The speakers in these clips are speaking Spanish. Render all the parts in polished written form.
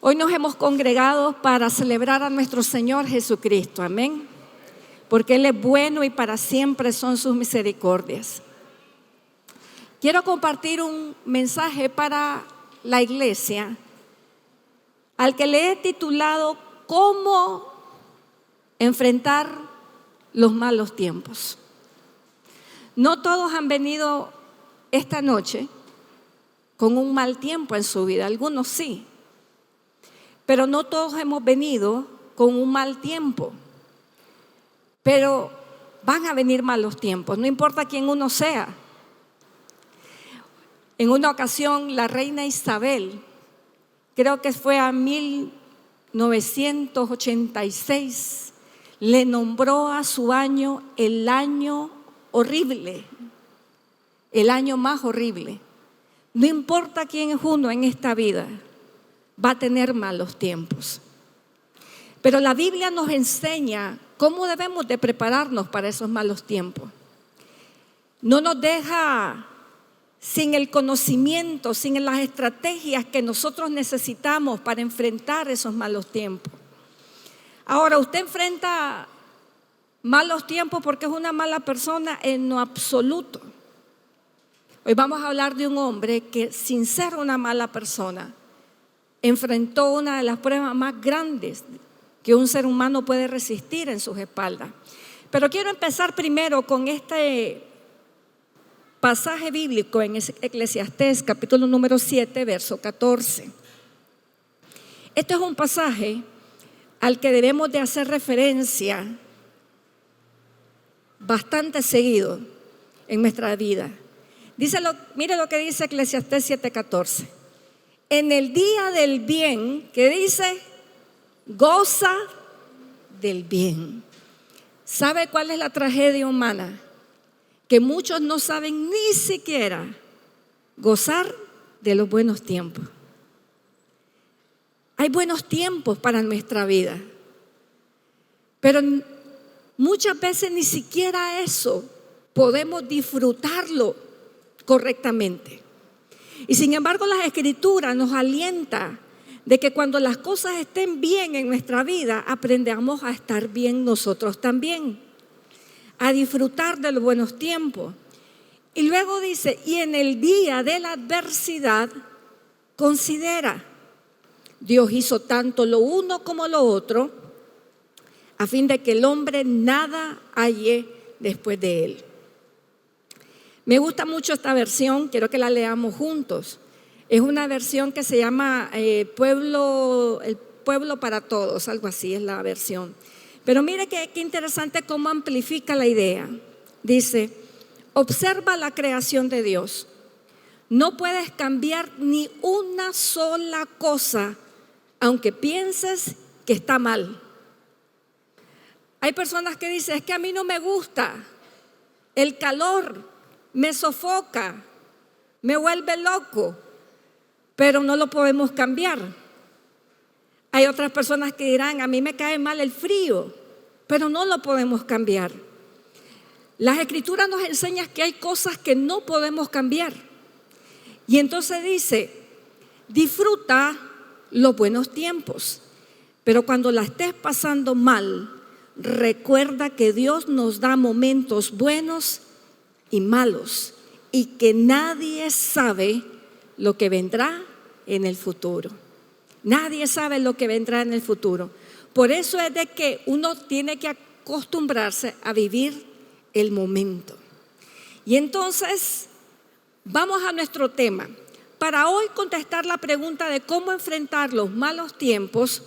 Hoy nos hemos congregado para celebrar a nuestro Señor Jesucristo, amén, porque Él es bueno y para siempre son sus misericordias. Quiero compartir un mensaje para la iglesia, al que le he titulado ¿Cómo enfrentar los malos tiempos? No todos han venido esta noche con un mal tiempo en su vida, algunos sí, pero no todos hemos venido con un mal tiempo. Pero van a venir malos tiempos, no importa quién uno sea. En una ocasión la reina Isabel, creo que fue a 1986, le nombró a su año el año horrible, el año más horrible. No importa quién es uno en esta vida, va a tener malos tiempos. Pero la Biblia nos enseña cómo debemos de prepararnos para esos malos tiempos. No nos deja sin el conocimiento, sin las estrategias que nosotros necesitamos para enfrentar esos malos tiempos. Ahora, usted enfrenta malos tiempos porque es una mala persona en lo absoluto. Hoy vamos a hablar de un hombre que, sin ser una mala persona, enfrentó una de las pruebas más grandes que un ser humano puede resistir en sus espaldas. Pero quiero empezar primero con este pasaje bíblico en Eclesiastés, capítulo número 7, verso 14. Este es un pasaje al que debemos de hacer referencia bastante seguido en nuestra vida. Mire lo que dice Eclesiastés 7:14. En el día del bien, ¿qué dice? Goza del bien. ¿Sabe cuál es la tragedia humana? Que muchos no saben ni siquiera gozar de los buenos tiempos. Hay buenos tiempos para nuestra vida, pero muchas veces ni siquiera eso podemos disfrutarlo correctamente. Y sin embargo, las Escrituras nos alientan de que cuando las cosas estén bien en nuestra vida, aprendamos a estar bien nosotros también, a disfrutar de los buenos tiempos. Y luego dice, y en el día de la adversidad, considera, Dios hizo tanto lo uno como lo otro, a fin de que el hombre nada halle después de él. Me gusta mucho esta versión, quiero que la leamos juntos. Es una versión que se llama El pueblo para todos, algo así es la versión. Pero mire qué interesante cómo amplifica la idea. Dice, observa la creación de Dios. No puedes cambiar ni una sola cosa, aunque pienses que está mal. Hay personas que dicen, es que a mí no me gusta el calor, me sofoca, me vuelve loco, pero no lo podemos cambiar. Hay otras personas que dirán, a mí me cae mal el frío, pero no lo podemos cambiar. Las Escrituras nos enseñan que hay cosas que no podemos cambiar. Y entonces dice, disfruta los buenos tiempos, pero cuando la estés pasando mal, recuerda que Dios nos da momentos buenos y malos, y que nadie sabe lo que vendrá en el futuro. Nadie sabe lo que vendrá en el futuro. Por eso es de que uno tiene que acostumbrarse a vivir el momento. Y entonces, vamos a nuestro tema. Para hoy contestar la pregunta de cómo enfrentar los malos tiempos,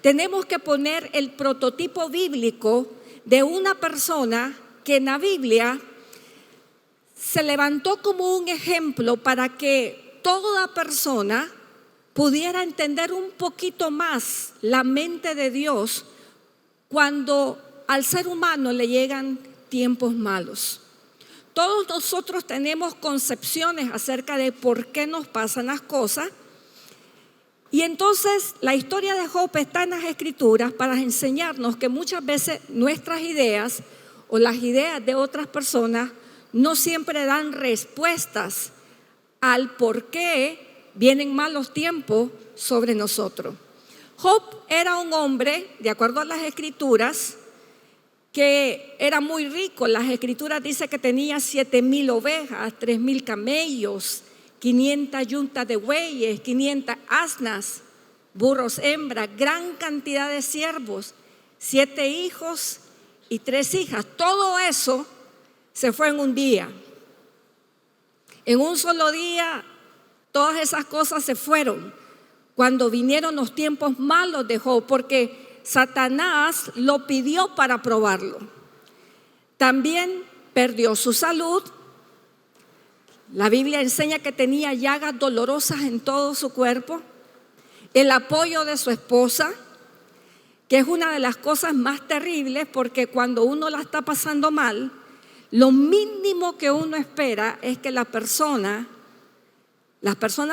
tenemos que poner el prototipo bíblico de una persona que en la Biblia se levantó como un ejemplo para que toda persona pudiera entender un poquito más la mente de Dios cuando al ser humano le llegan tiempos malos. Todos nosotros tenemos concepciones acerca de por qué nos pasan las cosas. Y entonces la historia de Job está en las Escrituras para enseñarnos que muchas veces nuestras ideas o las ideas de otras personas no siempre dan respuestas al por qué vienen malos tiempos sobre nosotros. Job era un hombre, de acuerdo a las escrituras, que era muy rico. Las escrituras dicen que tenía 7,000 ovejas, 3,000 camellos, 500 yuntas de bueyes, 500 asnas, burros hembras, gran cantidad de siervos, 7 hijos y 3 hijas. Todo eso se fue en un día. En un solo día, todas esas cosas se fueron cuando vinieron los tiempos malos de Job, porque Satanás lo pidió para probarlo. También perdió su salud. La Biblia enseña que tenía llagas dolorosas en todo su cuerpo. El apoyo de su esposa, que es una de las cosas más terribles, porque cuando uno la está pasando mal, lo mínimo que uno espera es que las personas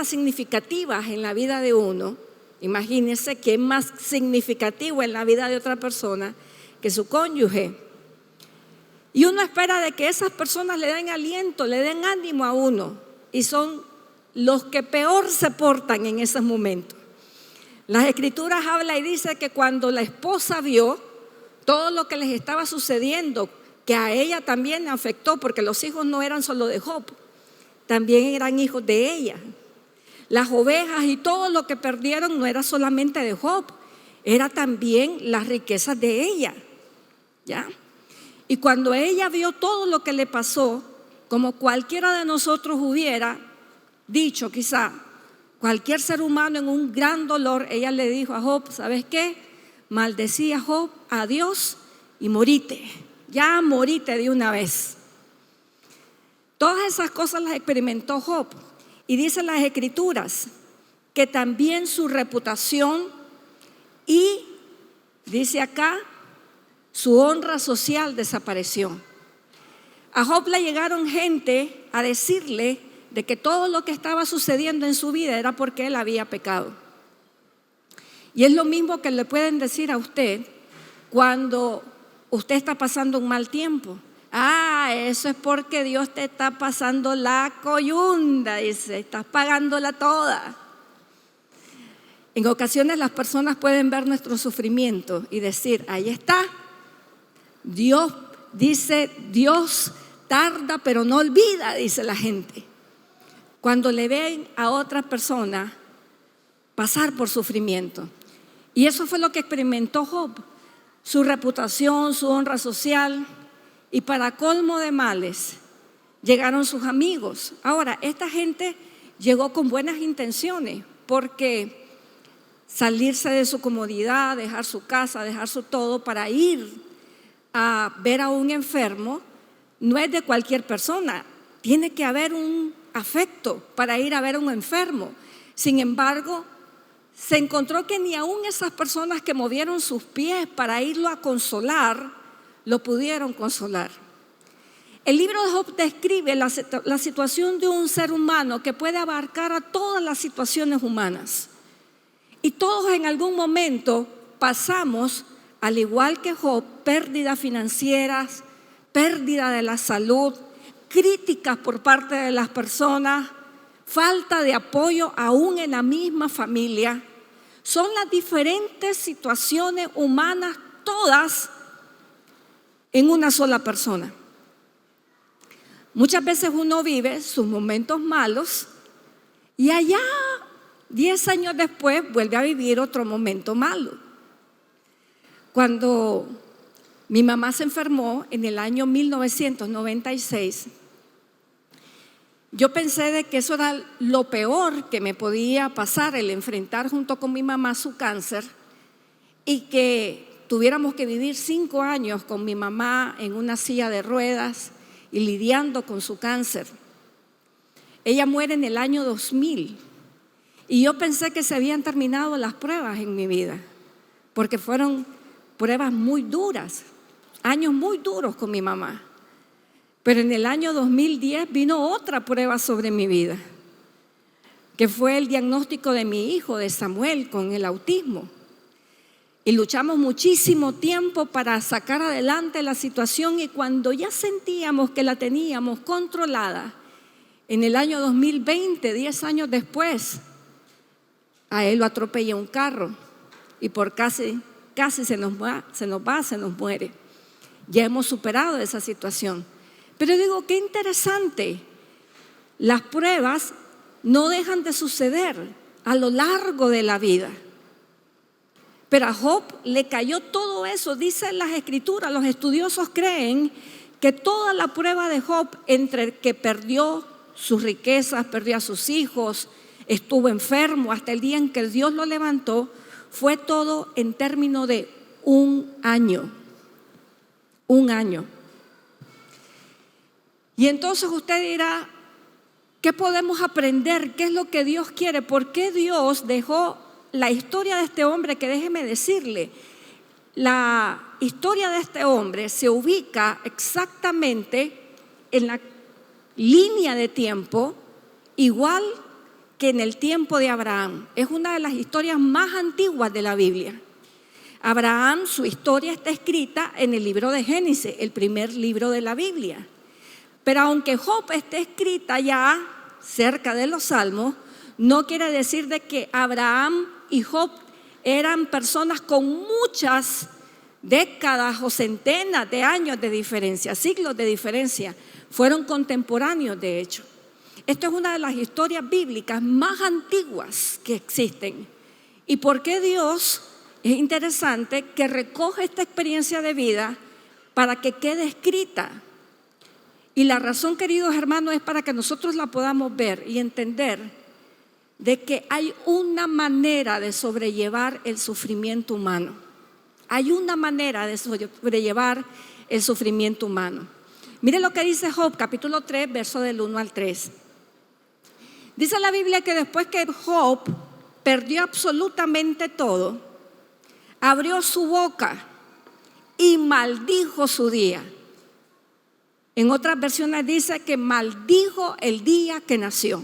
significativas en la vida de uno, imagínense que es más significativo en la vida de otra persona que su cónyuge. Y uno espera de que esas personas le den aliento, le den ánimo a uno, y son los que peor se portan en esos momentos. Las escrituras hablan y dicen que cuando la esposa vio todo lo que les estaba sucediendo, que a ella también le afectó, porque los hijos no eran solo de Job, también eran hijos de ella. Las ovejas y todo lo que perdieron no era solamente de Job, era también las riquezas de ella, ¿ya? Y cuando ella vio todo lo que le pasó, como cualquiera de nosotros hubiera dicho, quizá, cualquier ser humano en un gran dolor, ella le dijo a Job: ¿sabes qué? Maldecía Job a Dios y morite, ya morite de una vez. Todas esas cosas las experimentó Job. Y dicen las escrituras que también su reputación y, dice acá, su honra social desapareció. A Job le llegaron gente a decirle de que todo lo que estaba sucediendo en su vida era porque él había pecado. Y es lo mismo que le pueden decir a usted cuando usted está pasando un mal tiempo. Eso es porque Dios te está pasando la coyunda, dice, estás pagándola toda. En ocasiones las personas pueden ver nuestro sufrimiento y decir: ahí está, Dios dice, Dios tarda pero no olvida, dice la gente, cuando le ven a otra persona pasar por sufrimiento. Y eso fue lo que experimentó Job, su reputación, su honra social. Y para colmo de males, llegaron sus amigos. Ahora, esta gente llegó con buenas intenciones, porque salirse de su comodidad, dejar su casa, dejar su todo para ir a ver a un enfermo, no es de cualquier persona. Tiene que haber un afecto para ir a ver a un enfermo. Sin embargo, se encontró que ni aún esas personas que movieron sus pies para irlo a consolar, lo pudieron consolar. El libro de Job describe la situación de un ser humano que puede abarcar a todas las situaciones humanas. Y todos en algún momento pasamos, al igual que Job, pérdidas financieras, pérdida de la salud, críticas por parte de las personas, falta de apoyo aún en la misma familia. Son las diferentes situaciones humanas, todas en una sola persona. Muchas veces uno vive sus momentos malos y allá 10 años después vuelve a vivir otro momento malo. Cuando mi mamá se enfermó en el año 1996, yo pensé de que eso era lo peor que me podía pasar, el enfrentar junto con mi mamá su cáncer, y que tuviéramos que vivir 5 años con mi mamá en una silla de ruedas y lidiando con su cáncer. Ella muere en el año 2000 y yo pensé que se habían terminado las pruebas en mi vida, porque fueron pruebas muy duras, años muy duros con mi mamá. Pero en el año 2010 vino otra prueba sobre mi vida, que fue el diagnóstico de mi hijo, de Samuel, con el autismo. Y luchamos muchísimo tiempo para sacar adelante la situación, y cuando ya sentíamos que la teníamos controlada, en el año 2020, 10 años después, a él lo atropelló un carro y por casi se nos muere. Ya hemos superado esa situación. Pero digo, qué interesante. Las pruebas no dejan de suceder a lo largo de la vida. Pero a Job le cayó todo eso. Dicen las escrituras, los estudiosos creen que toda la prueba de Job, entre que perdió sus riquezas, perdió a sus hijos, estuvo enfermo hasta el día en que Dios lo levantó, fue todo en términos de un año. Un año. Y entonces usted dirá, ¿qué podemos aprender? ¿Qué es lo que Dios quiere? ¿Por qué Dios dejó la historia de este hombre? Que déjeme decirle, la historia de este hombre se ubica exactamente en la línea de tiempo, igual que en el tiempo de Abraham. Es una de las historias más antiguas de la Biblia. Abraham, su historia está escrita en el libro de Génesis, el primer libro de la Biblia. Pero aunque Job esté escrita ya cerca de los Salmos, no quiere decir de que Abraham y Job eran personas con muchas décadas o centenas de años de diferencia, siglos de diferencia. Fueron contemporáneos, de hecho. Esto es una de las historias bíblicas más antiguas que existen. ¿Y por qué Dios? Es interesante que recoge esta experiencia de vida para que quede escrita. Y la razón, queridos hermanos, es para que nosotros la podamos ver y entender de que hay una manera de sobrellevar el sufrimiento humano. Hay una manera de sobrellevar el sufrimiento humano. Mire lo que dice Job, capítulo 3, verso del 1 al 3. Dice la Biblia que después que Job perdió absolutamente todo, abrió su boca y maldijo su día. En otras versiones dice que maldijo el día que nació.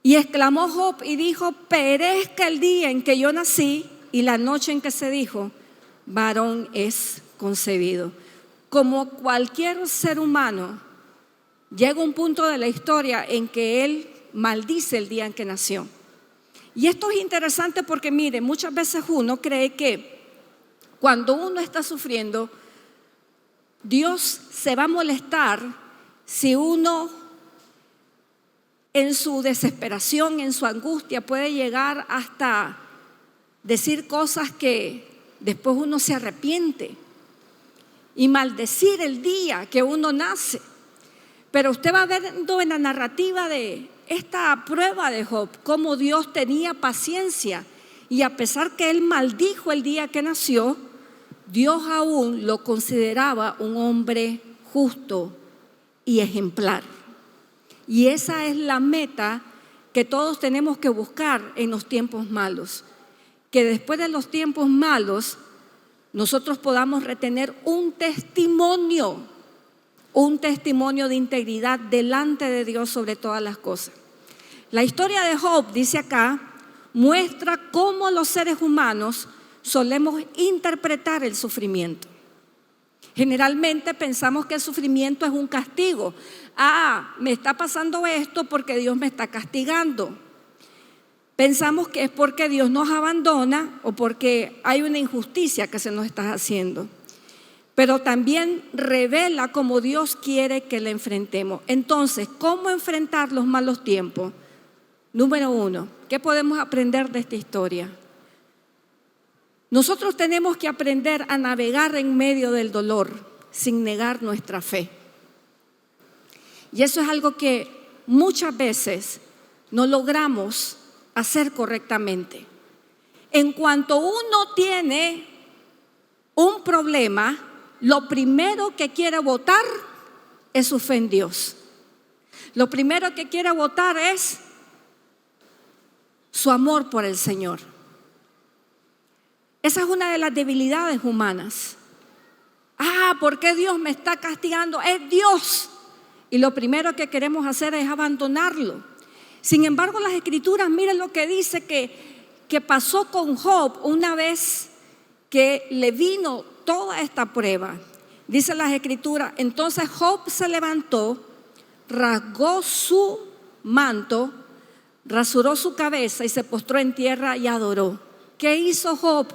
Y exclamó Job y dijo: perezca el día en que yo nací y la noche en que se dijo, varón es concebido. Como cualquier ser humano, llega un punto de la historia en que él maldice el día en que nació. Y esto es interesante porque mire, muchas veces uno cree que cuando uno está sufriendo, Dios se va a molestar si uno en su desesperación, en su angustia, puede llegar hasta decir cosas que después uno se arrepiente y maldecir el día que uno nace. Pero usted va viendo en la narrativa de esta prueba de Job cómo Dios tenía paciencia, y a pesar que él maldijo el día que nació, Dios aún lo consideraba un hombre justo y ejemplar. Y esa es la meta que todos tenemos que buscar en los tiempos malos. Que después de los tiempos malos nosotros podamos retener un testimonio de integridad delante de Dios sobre todas las cosas. La historia de Job, dice acá, muestra cómo los seres humanos solemos interpretar el sufrimiento. Generalmente pensamos que el sufrimiento es un castigo. Me está pasando esto porque Dios me está castigando. Pensamos que es porque Dios nos abandona o porque hay una injusticia que se nos está haciendo. Pero también revela cómo Dios quiere que le enfrentemos. Entonces, ¿cómo enfrentar los malos tiempos? Número 1, ¿qué podemos aprender de esta historia? Nosotros tenemos que aprender a navegar en medio del dolor sin negar nuestra fe. Y eso es algo que muchas veces no logramos hacer correctamente. En cuanto uno tiene un problema, lo primero que quiere botar es su fe en Dios. Lo primero que quiere botar es su amor por el Señor. Esa es una de las debilidades humanas. ¿Por qué Dios me está castigando? Es Dios. Y lo primero que queremos hacer es abandonarlo. Sin embargo, las Escrituras, miren lo que dice que pasó con Job una vez que le vino toda esta prueba. Dice las Escrituras, entonces Job se levantó, rasgó su manto, rasuró su cabeza y se postró en tierra y adoró. ¿Qué hizo Job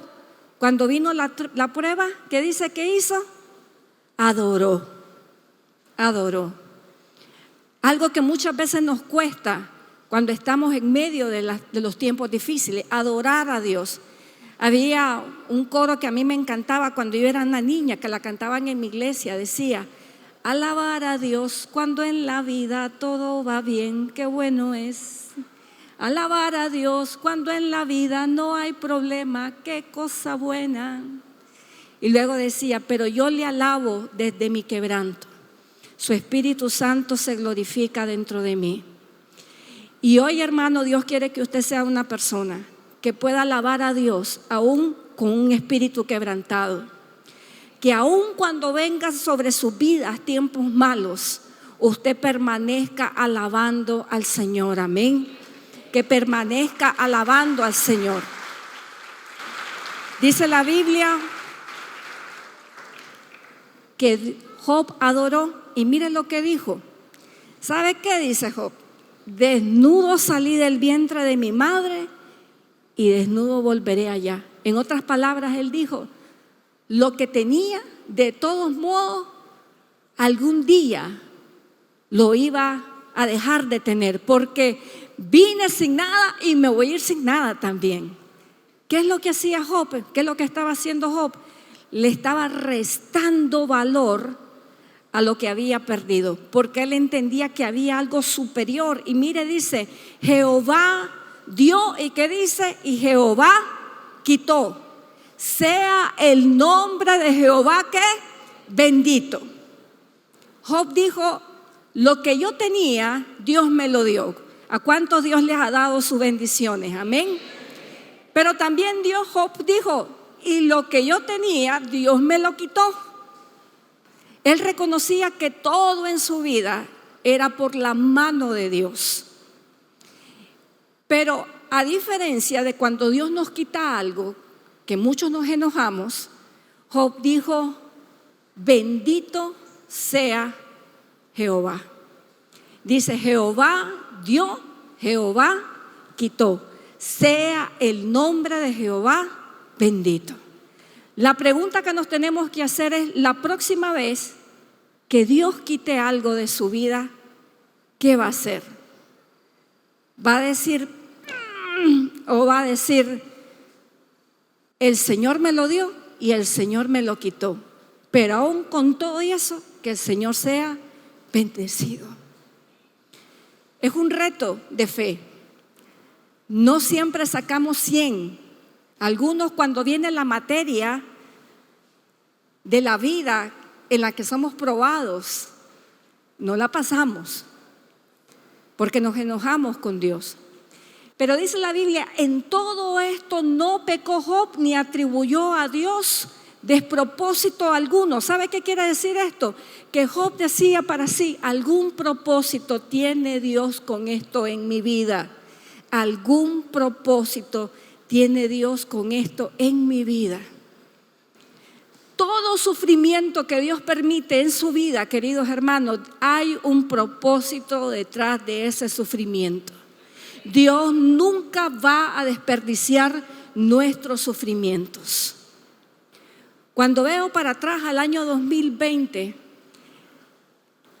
cuando vino la prueba? ¿Qué dice que hizo? Adoró. Algo que muchas veces nos cuesta cuando estamos en medio de los tiempos difíciles, adorar a Dios. Había un coro que a mí me encantaba cuando yo era una niña, que la cantaban en mi iglesia, decía: alabar a Dios cuando en la vida todo va bien, qué bueno es. Alabar a Dios cuando en la vida no hay problema, qué cosa buena. Y luego decía: pero yo le alabo desde mi quebranto, su Espíritu Santo se glorifica dentro de mí. Y hoy, hermano, Dios quiere que usted sea una persona que pueda alabar a Dios aún con un espíritu quebrantado, que aún cuando vengan sobre sus vidas tiempos malos, usted permanezca alabando al Señor. Amén. Que permanezca alabando al Señor. Dice la Biblia que Job adoró, y miren lo que dijo. ¿Sabe qué dice Job? Desnudo salí del vientre de mi madre y desnudo volveré allá. En otras palabras, él dijo: lo que tenía, de todos modos, algún día lo iba a dejar de tener, porque vine sin nada y me voy a ir sin nada también. ¿Qué es lo que hacía Job? ¿Qué es lo que estaba haciendo Job? Le estaba restando valor a lo que había perdido, porque él entendía que había algo superior. Y mire, dice: Jehová dio, ¿y qué dice? Y Jehová quitó. Sea el nombre de Jehová que bendito. Job dijo: lo que yo tenía, Dios me lo dio. ¿A cuántos Dios les ha dado sus bendiciones? Amén. Pero también Job dijo: y lo que yo tenía, Dios me lo quitó. Él reconocía que todo en su vida era por la mano de Dios. Pero a diferencia de cuando Dios nos quita algo, que muchos nos enojamos, Job dijo: bendito sea Jehová. Dice: Jehová dio, Jehová quitó. Sea el nombre de Jehová bendito. La pregunta que nos tenemos que hacer es: la próxima vez que Dios quite algo de su vida, ¿qué va a hacer? ¿Va a decir o va a decir: el Señor me lo dio y el Señor me lo quitó, pero aún con todo eso, que el Señor sea bendecido? Es un reto de fe. No siempre sacamos 100. Algunos, cuando viene la materia de la vida en la que somos probados, no la pasamos porque nos enojamos con Dios. Pero dice la Biblia: en todo esto no pecó Job ni atribuyó a Dios despropósito alguno. ¿Sabe qué quiere decir esto? Que Job decía para sí: algún propósito tiene Dios con esto en mi vida. Algún propósito tiene Dios con esto en mi vida. Todo sufrimiento que Dios permite en su vida, queridos hermanos, hay un propósito detrás de ese sufrimiento. Dios nunca va a desperdiciar nuestros sufrimientos. Cuando veo para atrás al año 2020,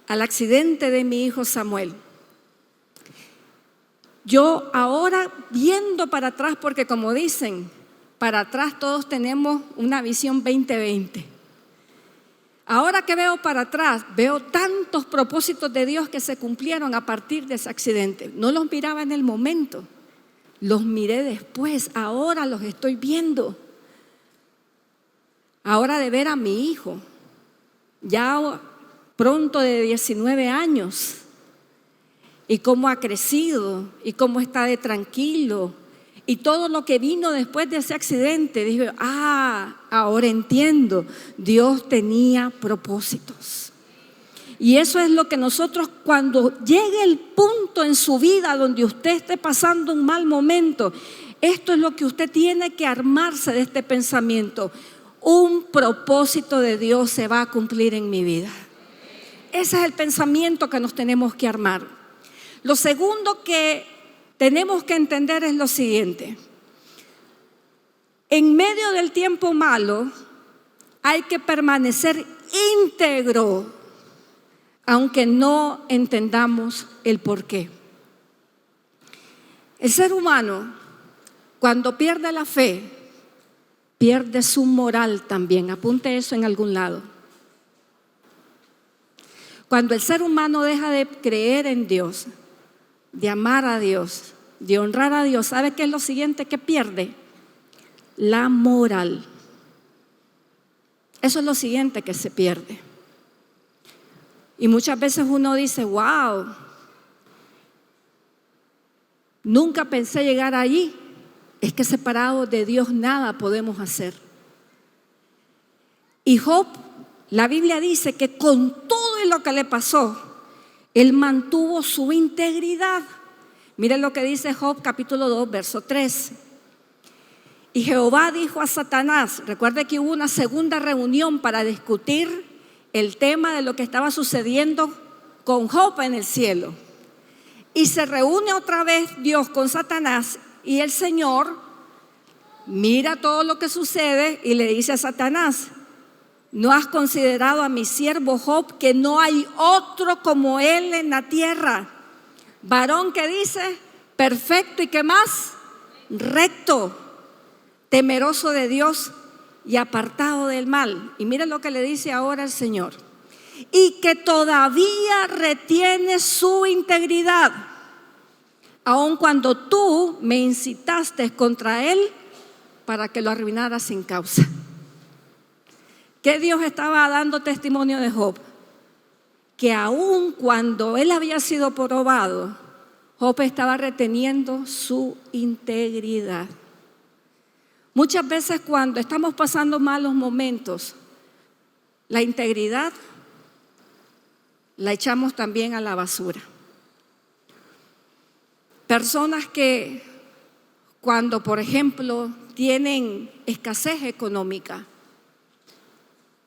al accidente de mi hijo Samuel, yo ahora viendo para atrás, porque como dicen, para atrás todos tenemos una visión 2020. Ahora que veo para atrás, veo tantos propósitos de Dios que se cumplieron a partir de ese accidente. No los miraba en el momento, los miré después, ahora los estoy viendo. Ahora de ver a mi hijo, ya pronto de 19 años, y cómo ha crecido, y cómo está de tranquilo, y todo lo que vino después de ese accidente, dije: ahora entiendo, Dios tenía propósitos. Y eso es lo que nosotros, cuando llegue el punto en su vida donde usted esté pasando un mal momento, esto es lo que usted tiene que armarse de este pensamiento: un propósito de Dios se va a cumplir en mi vida. Ese es el pensamiento que nos tenemos que armar. Lo segundo que tenemos que entender es lo siguiente: En medio del tiempo malo hay que permanecer íntegro, aunque no entendamos el porqué. El ser humano, cuando pierde la fe, pierde su moral también. Apunte eso en algún lado. Cuando el ser humano deja de creer en Dios, de amar a Dios, de honrar a Dios, ¿sabe qué es lo siguiente que pierde? La moral. Eso es lo siguiente que se pierde. Y muchas veces uno dice, wow, nunca pensé llegar allí. Es que separados de Dios nada podemos hacer. Y Job, la Biblia dice que con todo lo que le pasó, él mantuvo su integridad. Miren lo que dice Job capítulo 2, verso 3. Y Jehová dijo a Satanás, recuerde que hubo una segunda reunión para discutir el tema de lo que estaba sucediendo con Job en el cielo. Y se reúne otra vez Dios con Satanás y el Señor mira todo lo que sucede y le dice a Satanás, ¿no has considerado a mi siervo Job, que no hay otro como él en la tierra? Varón que dice, perfecto y ¿qué más? Recto, temeroso de Dios y apartado del mal. Y miren lo que le dice ahora el Señor. Y que todavía retiene su integridad, aun cuando tú me incitaste contra él para que lo arruinara sin causa. ¿Qué Dios estaba dando testimonio de Job? Que aun cuando él había sido probado, Job estaba reteniendo su integridad. Muchas veces cuando estamos pasando malos momentos, la integridad la echamos también a la basura. Personas que cuando, por ejemplo, tienen escasez económica,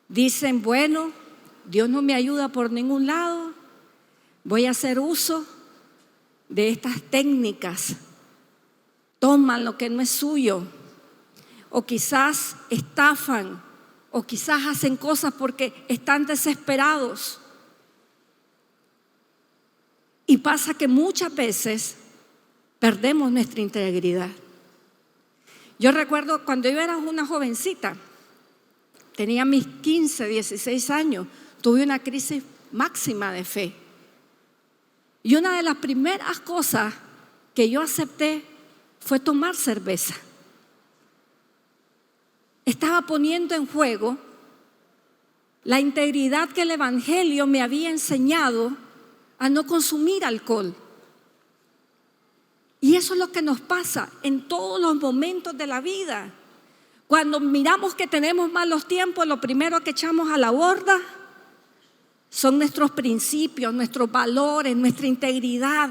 dicen, bueno, Dios no me ayuda por ningún lado, voy a hacer uso de estas técnicas. Toman lo que no es suyo, o quizás estafan, o quizás hacen cosas porque están desesperados. Y pasa que muchas veces perdemos nuestra integridad. Yo recuerdo cuando yo era una jovencita, tenía mis 15, 16 años, tuve una crisis máxima de fe. Y una de las primeras cosas que yo acepté fue tomar cerveza. Estaba poniendo en juego la integridad que el Evangelio me había enseñado a no consumir alcohol. Y eso es lo que nos pasa en todos los momentos de la vida. Cuando miramos que tenemos malos tiempos, lo primero que echamos a la borda son nuestros principios, nuestros valores, nuestra integridad.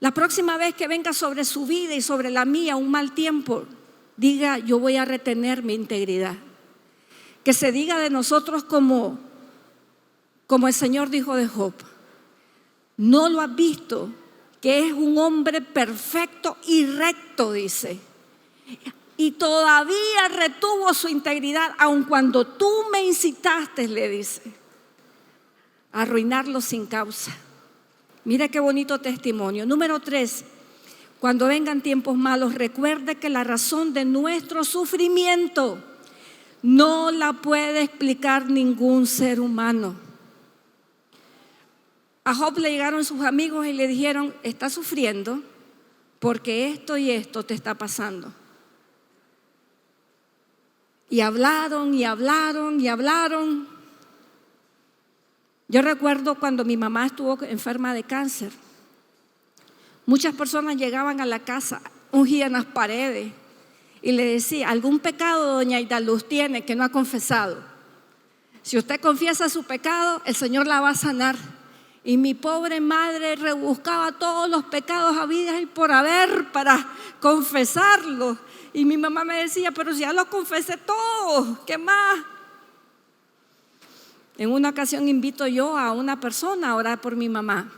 La próxima vez que venga sobre su vida y sobre la mía un mal tiempo, diga, yo voy a retener mi integridad. Que se diga de nosotros como el Señor dijo de Job, ¿no lo has visto? Que es un hombre perfecto y recto, dice. Y todavía retuvo su integridad, aun cuando tú me incitaste, le dice, a arruinarlo sin causa. Mira qué bonito testimonio. Número 3, cuando vengan tiempos malos, recuerde que la razón de nuestro sufrimiento no la puede explicar ningún ser humano. A Job le llegaron sus amigos y le dijeron, estás sufriendo porque esto y esto te está pasando. Y hablaron y hablaron y hablaron. Yo recuerdo cuando mi mamá estuvo enferma de cáncer. Muchas personas llegaban a la casa, ungían las paredes y le decía, ¿algún pecado doña Aida Luz tiene que no ha confesado? Si usted confiesa su pecado, el Señor la va a sanar. Y mi pobre madre rebuscaba todos los pecados habidos y por haber para confesarlos. Y mi mamá me decía, pero si ya los confesé todos, ¿qué más? En una ocasión invito yo a una persona a orar por mi mamá.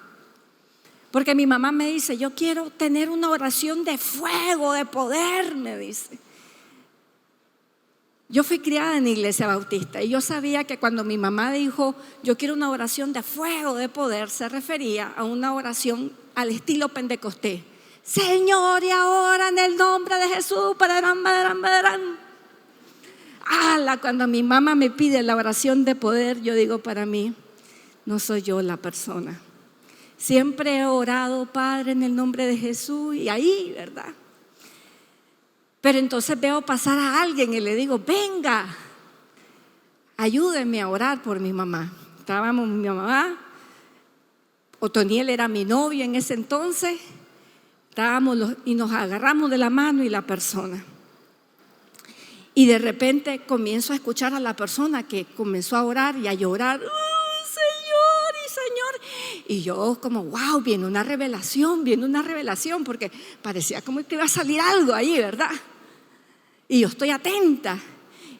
Porque mi mamá me dice, yo quiero tener una oración de fuego, de poder, me dice. Yo fui criada en iglesia bautista y yo sabía que cuando mi mamá dijo, yo quiero una oración de fuego, de poder, se refería a una oración al estilo pentecostés. Señor, y ahora en el nombre de Jesús, cuando mi mamá me pide la oración de poder, yo digo, para mí, no soy yo la persona. Siempre he orado, Padre, en el nombre de Jesús, y ahí, ¿verdad? Pero entonces veo pasar a alguien y le digo, venga, ayúdenme a orar por mi mamá. Estábamos mi mamá, Otoniel era mi novio en ese entonces, y nos agarramos de la mano y la persona. Y de repente comienzo a escuchar a la persona que comenzó a orar y a llorar. Señor. Y yo como, wow, viene una revelación, porque parecía como que iba a salir algo ahí, ¿verdad? Y yo estoy atenta.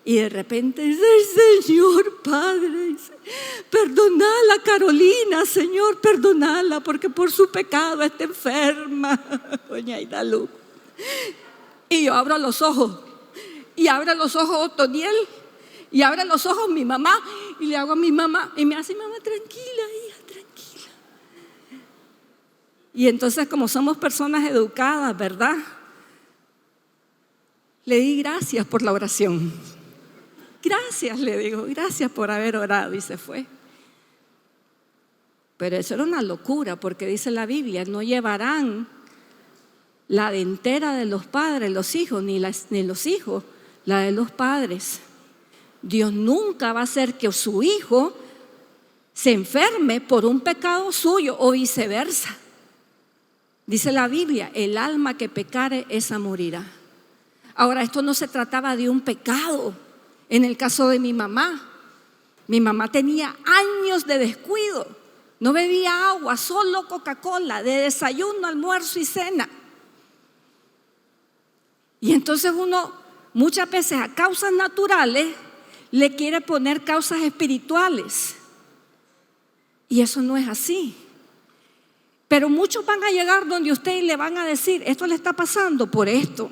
Y de repente dice, Señor Padre, perdonala Carolina, Señor, perdonala, porque por su pecado está enferma. Doña Idalu. Y yo abro los ojos. Y abre los ojos Otoniel. Y abre los ojos mi mamá. Y le hago a mi mamá. Y me hace, mamá, tranquila, hija, tranquila. Y entonces, como somos personas educadas, ¿verdad? Le di gracias por la oración. Gracias, le digo, gracias por haber orado. Y se fue. Pero eso era una locura, porque dice la Biblia, no llevarán la dentera de los padres, los hijos, ni los hijos, la de los padres. Dios nunca va a hacer que su hijo se enferme por un pecado suyo o viceversa. Dice la Biblia, el alma que pecare, esa morirá. Ahora, esto no se trataba de un pecado. En el caso de mi mamá tenía años de descuido. No bebía agua, solo Coca-Cola, de desayuno, almuerzo y cena. Y entonces uno muchas veces a causas naturales le quiere poner causas espirituales. Y eso no es así. Pero muchos van a llegar donde usted y le van a decir, esto le está pasando por esto.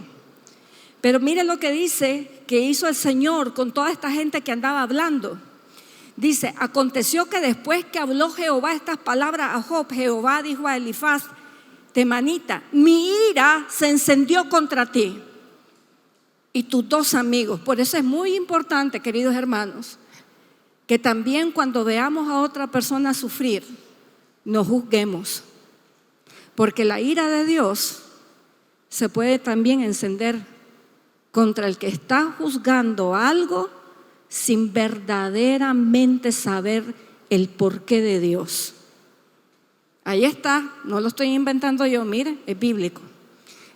Pero mire lo que dice que hizo el Señor con toda esta gente que andaba hablando. Dice, aconteció que después que habló Jehová estas palabras a Job, Jehová dijo a Elifaz, temanita, mi ira se encendió contra ti y tus dos amigos. Por eso es muy importante, queridos hermanos, que también cuando veamos a otra persona sufrir, no juzguemos. Porque la ira de Dios se puede también encender contra el que está juzgando algo sin verdaderamente saber el porqué de Dios. Ahí está, no lo estoy inventando yo, mire, es bíblico.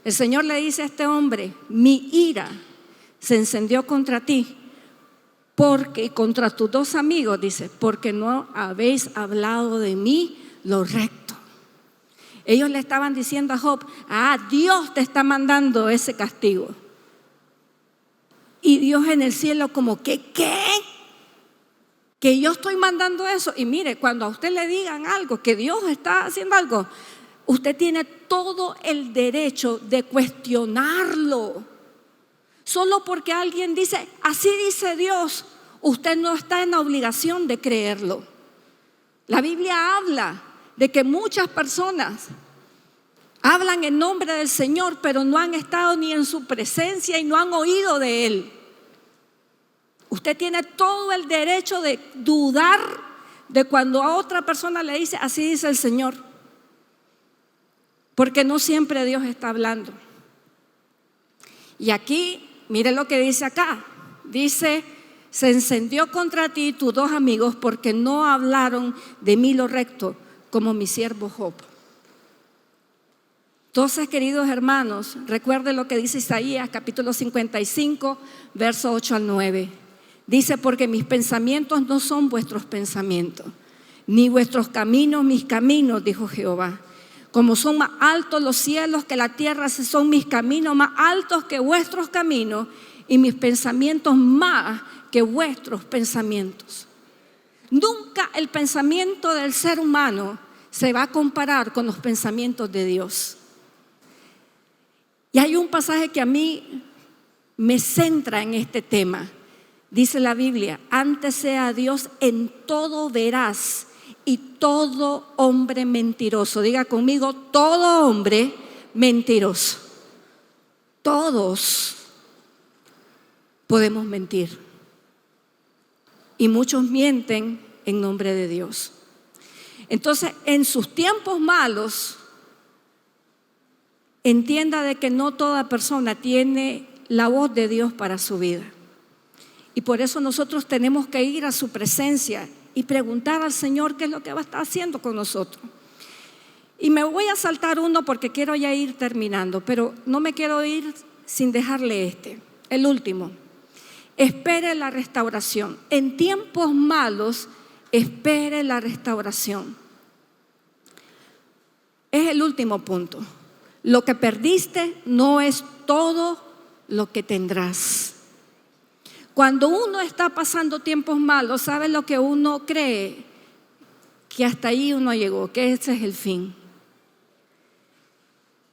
El Señor le dice a este hombre, mi ira se encendió contra ti, porque contra tus dos amigos, dice, porque no habéis hablado de mí lo recto. Ellos le estaban diciendo a Job, Dios te está mandando ese castigo. Y Dios en el cielo como, ¿qué? Que yo estoy mandando eso. Y mire, cuando a usted le digan algo, que Dios está haciendo algo, usted tiene todo el derecho de cuestionarlo. Solo porque alguien dice, así dice Dios, usted no está en la obligación de creerlo. La Biblia habla de que muchas personas hablan en nombre del Señor, pero no han estado ni en su presencia y no han oído de Él. Usted tiene todo el derecho de dudar de cuando a otra persona le dice, así dice el Señor. Porque no siempre Dios está hablando. Y aquí, mire lo que dice acá. Dice, se encendió contra ti tus dos amigos porque no hablaron de mí lo recto, como mi siervo Job. Entonces, queridos hermanos, recuerden lo que dice Isaías, capítulo 55, versos 8 al 9. Dice, porque mis pensamientos no son vuestros pensamientos, ni vuestros caminos mis caminos, dijo Jehová. Como son más altos los cielos que la tierra, así son mis caminos más altos que vuestros caminos y mis pensamientos más que vuestros pensamientos. Nunca el pensamiento del ser humano se va a comparar con los pensamientos de Dios. Y hay un pasaje que a mí me centra en este tema, Dice la Biblia, antes sea Dios en todo veraz y todo hombre mentiroso. Diga conmigo, todo hombre mentiroso. Todos podemos mentir. Y muchos mienten en nombre de Dios. Entonces, en sus tiempos malos, entienda de que no toda persona tiene la voz de Dios para su vida. Y por eso nosotros tenemos que ir a su presencia y preguntar al Señor qué es lo que va a estar haciendo con nosotros. Y me voy a saltar uno porque quiero ya ir terminando, pero no me quiero ir sin dejarle el último. Espere la restauración. En tiempos malos, espere la restauración. Es el último punto. Lo que perdiste no es todo lo que tendrás. Cuando uno está pasando tiempos malos, ¿sabe lo que uno cree? Que hasta ahí uno llegó, que ese es el fin.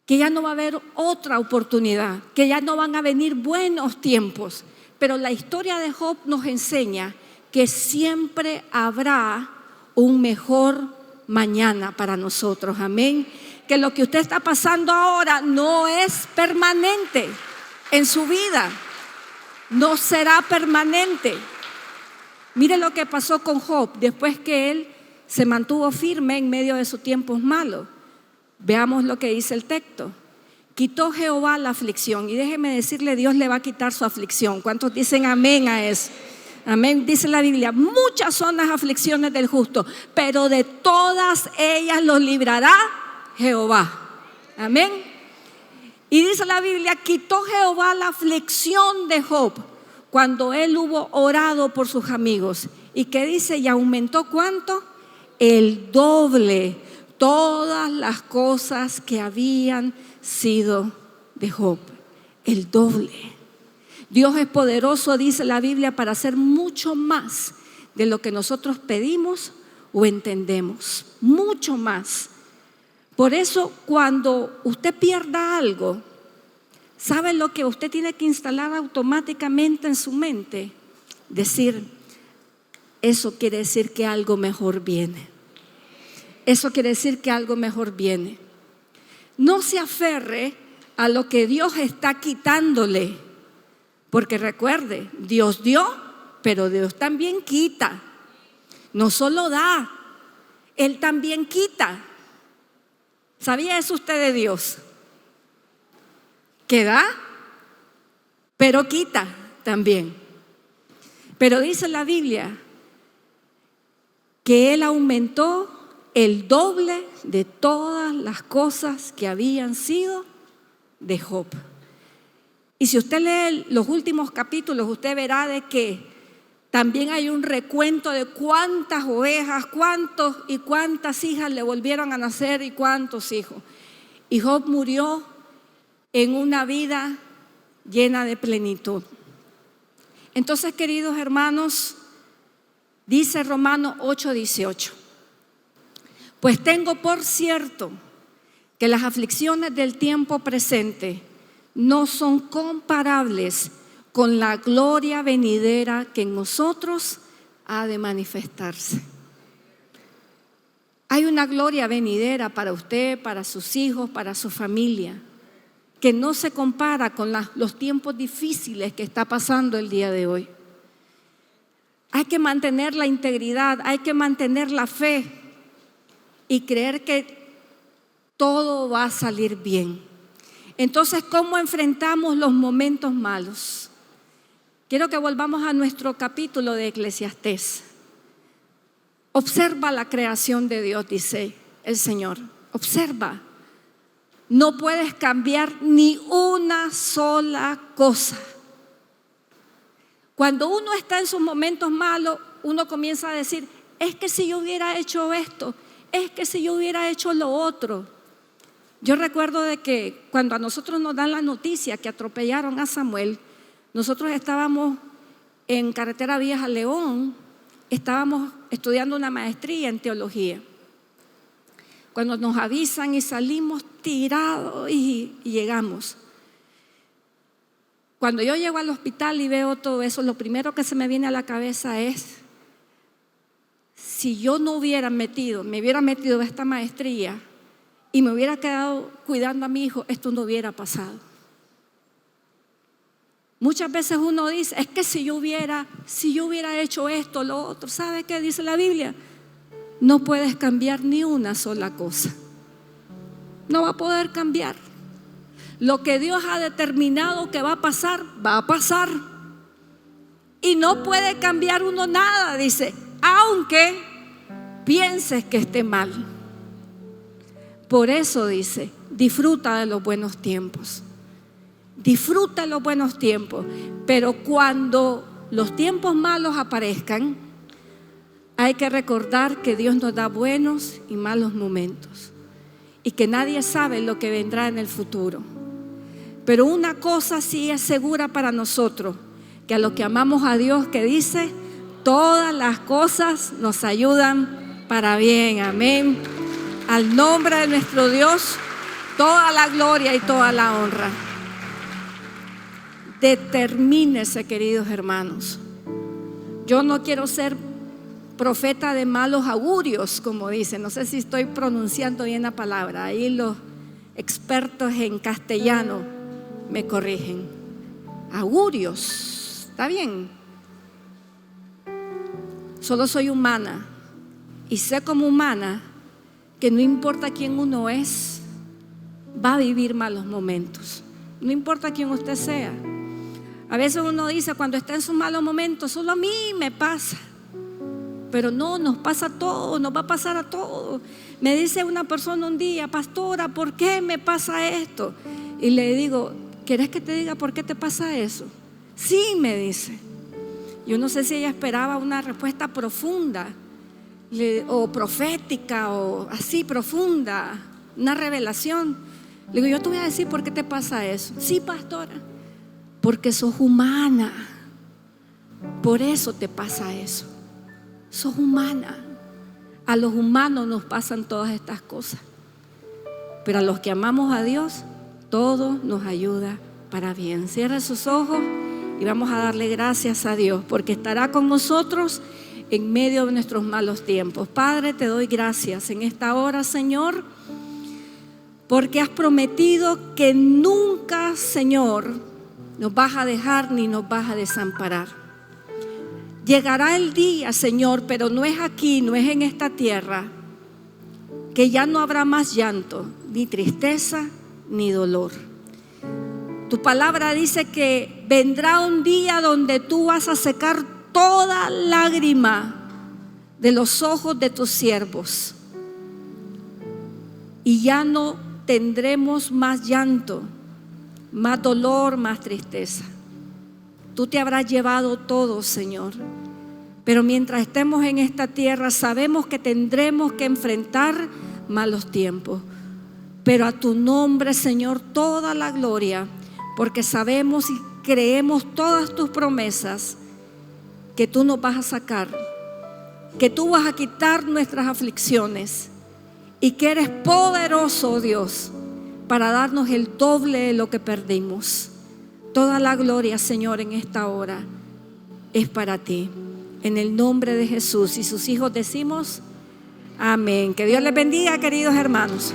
Que ya no va a haber otra oportunidad, que ya no van a venir buenos tiempos. Pero la historia de Job nos enseña que siempre habrá un mejor mañana para nosotros. Amén. Que lo que usted está pasando ahora no es permanente en su vida. No será permanente. Mire lo que pasó con Job después que él se mantuvo firme en medio de sus tiempos malos. Veamos lo que dice el texto. Quitó Jehová la aflicción. Y déjeme decirle, Dios le va a quitar su aflicción. ¿Cuántos dicen amén a eso? Amén. Dice la Biblia, muchas son las aflicciones del justo, pero de todas ellas los librará Jehová. Amén. Y dice la Biblia, quitó Jehová la aflicción de Job cuando él hubo orado por sus amigos. ¿Y qué dice? Y aumentó ¿cuánto? El doble todas las cosas que habían sido de Job. El doble. Dios es poderoso, dice la Biblia, para hacer mucho más de lo que nosotros pedimos o entendemos. Mucho más. Por eso, cuando usted pierda algo, ¿sabe lo que usted tiene que instalar automáticamente en su mente? Decir, eso quiere decir que algo mejor viene. Eso quiere decir que algo mejor viene. No se aferre a lo que Dios está quitándole, porque recuerde, Dios dio, pero Dios también quita. No solo da, Él también quita. ¿Sabía eso usted de Dios? Que da, pero quita también. Pero dice la Biblia que Él aumentó el doble de todas las cosas que habían sido de Job. Y si usted lee los últimos capítulos, usted verá de que también hay un recuento de cuántas ovejas, cuántos y cuántas hijas le volvieron a nacer y cuántos hijos. Y Job murió en una vida llena de plenitud. Entonces, queridos hermanos, dice Romanos 8:18, pues tengo por cierto que las aflicciones del tiempo presente no son comparables con la gloria venidera que en nosotros ha de manifestarse. Hay una gloria venidera para usted, para sus hijos, para su familia, que no se compara con los tiempos difíciles que está pasando el día de hoy. Hay que mantener la integridad, hay que mantener la fe y creer que todo va a salir bien. Entonces, ¿cómo enfrentamos los momentos malos? Quiero que volvamos a nuestro capítulo de Eclesiastés. Observa la creación de Dios, dice el Señor. Observa. No puedes cambiar ni una sola cosa. Cuando uno está en sus momentos malos, uno comienza a decir, es que si yo hubiera hecho esto, es que si yo hubiera hecho lo otro. Yo recuerdo de que cuando a nosotros nos dan la noticia que atropellaron a Samuel, nosotros estábamos en Carretera Vieja León, estábamos estudiando una maestría en teología. Cuando nos avisan y salimos tirados y llegamos. Cuando yo llego al hospital y veo todo eso, lo primero que se me viene a la cabeza es, si yo no me hubiera metido a esta maestría y me hubiera quedado cuidando a mi hijo, esto no hubiera pasado. Muchas veces uno dice, es que si yo hubiera hecho esto, lo otro, ¿sabe qué dice la Biblia? No puedes cambiar ni una sola cosa. No va a poder cambiar. Lo que Dios ha determinado que va a pasar, va a pasar. Y no puede cambiar uno nada, dice, aunque pienses que esté mal. Por eso dice, disfruta de los buenos tiempos. Disfruta de los buenos tiempos. Pero cuando los tiempos malos aparezcan, hay que recordar que Dios nos da buenos y malos momentos. Y que nadie sabe lo que vendrá en el futuro. Pero una cosa sí es segura para nosotros, que a los que amamos a Dios, que dice, todas las cosas nos ayudan para bien. Amén. Al nombre de nuestro Dios, toda la gloria y toda la honra. Determínese, queridos hermanos. Yo no quiero ser profeta de malos augurios, como dicen. No sé si estoy pronunciando bien la palabra. Ahí los expertos en castellano me corrigen. Augurios, ¿está bien? Solo soy humana y sé como humana que no importa quién uno es, va a vivir malos momentos. No importa quién usted sea. A veces uno dice, cuando está en sus malos momentos, solo a mí me pasa. Pero no, nos pasa a todos, nos va a pasar a todos. Me dice una persona un día, pastora, ¿por qué me pasa esto? Y le digo, ¿quieres que te diga por qué te pasa eso? Sí, me dice. Yo no sé si ella esperaba una respuesta profunda o profética o así profunda, una revelación. Le digo, yo te voy a decir por qué te pasa eso. Sí, pastora, porque sos humana. Por eso te pasa eso. Sos humana. A los humanos nos pasan todas estas cosas, pero a los que amamos a Dios, todo nos ayuda para bien. Cierra sus ojos y vamos a darle gracias a Dios, porque estará con nosotros en medio de nuestros malos tiempos. Padre, te doy gracias en esta hora, Señor, porque has prometido que nunca, Señor, nos vas a dejar ni nos vas a desamparar. Llegará el día, Señor, pero no es aquí, no es en esta tierra, que ya no habrá más llanto, ni tristeza, ni dolor. Tu palabra dice que vendrá un día donde tú vas a secar toda lágrima de los ojos de tus siervos. Y ya no tendremos más llanto, más dolor, más tristeza. Tú te habrás llevado todo, Señor. Pero mientras estemos en esta tierra, sabemos que tendremos que enfrentar malos tiempos. Pero a tu nombre, Señor, toda la gloria, porque sabemos y creemos todas tus promesas, que tú nos vas a sacar, que tú vas a quitar nuestras aflicciones y que eres poderoso, Dios, para darnos el doble de lo que perdimos. Toda la gloria, Señor, en esta hora es para ti. En el nombre de Jesús y sus hijos decimos amén. Que Dios les bendiga, queridos hermanos.